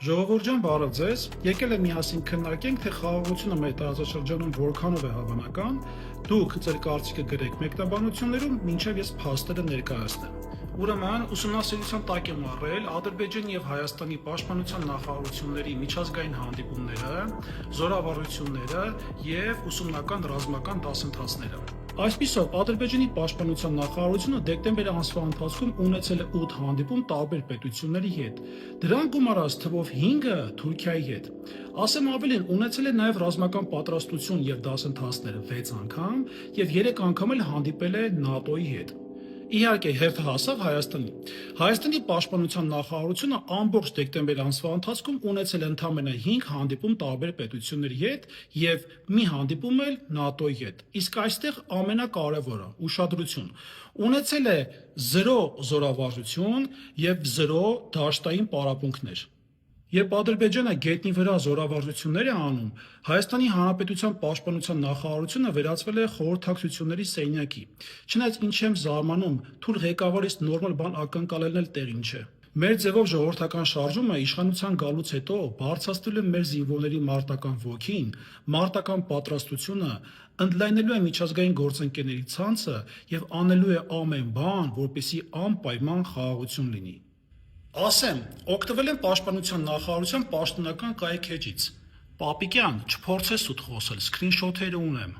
Ժողովուրդ ջան, բարև ձեզ։ Եկել եմ միասին քննարկենք, թե խաղաղությունը մեր տարածաշրջանում որքանով է հավանական։ Դուք ձեր կարծիքը գրեք մեկնաբանություններում, մինչև ես փաստերը ներկայացնեմ։ Ուրեմն, ուսումնասիրության տակ եմ առել Ադրբեջանի եւ Հայաստանի պաշտպանության նախարարությունների միջազգային հանդիպումները, զորավարությունները եւ ուսումնական ռազմական դասընթացները։ Այսպիսով, Ադրբեջանի պաշտպանության նախարարությունը դեկտեմբեր ամսվա ընթացքում ունեցել է 8 հանդիպում տարբեր պետությունների հետ։ Դրանք գումարած թվով 5-ը Թուրքիայի հետ։ Ասեմ ավելին, ունեցել է նաև ռազմական պատրաստություն եւ դասընթացներ 6 անգամ եւ 3 անգամ էլ հանդիպել է ՆԱՏՕ-ի հետ։ Իհարկե, հերթը հասավ Հայաստանի։ Հայաստանի պաշտպանության նախարարությունը ամբողջ դեկտեմբեր ամսվա ընթացքում ունեցել է ընդամենը 5 հանդիպում տարբեր պետությունների հետ եւ մի հանդիպում էլ ՆԱՏՕ-ի հետ։ Իսկ այստեղ ամենակարևորը՝ ուշադրություն, ունեցել է 0 զորավարժություն եւ 0 դաշտային պարապմունքներ։ Երբ Ադրբեջանը գետնի վրա զորավարժություններ է անում, Հայաստանի Հանրապետության պաշտպանության նախարարությունը վերածվել է խորհրդակցությունների սենյակի։ Չնայած ինչ եմ զարմանում, թույլ ղեկավարից նորմալ բան ակնկալելն էլ տեղին չէ։ Մեր ձևով ժողովրդական շարժումը իշխանության գալուց հետո բարձրացրել է մեր զինվորների մարտական ոգին, մարտական պատրաստությունը, ընդլայնելու է միջազգային գործընկերների ցանցը եւ անելու է ամեն բան, որպեսզի անպայման խաղաղություն լինի։ Ասեմ, օգտվել եմ պաշտպանության նախարարության պաշտոնական կայքէջից։ Պապիկյան, չփորձես սուտ խոսել, սքրինշոթերը ունեմ։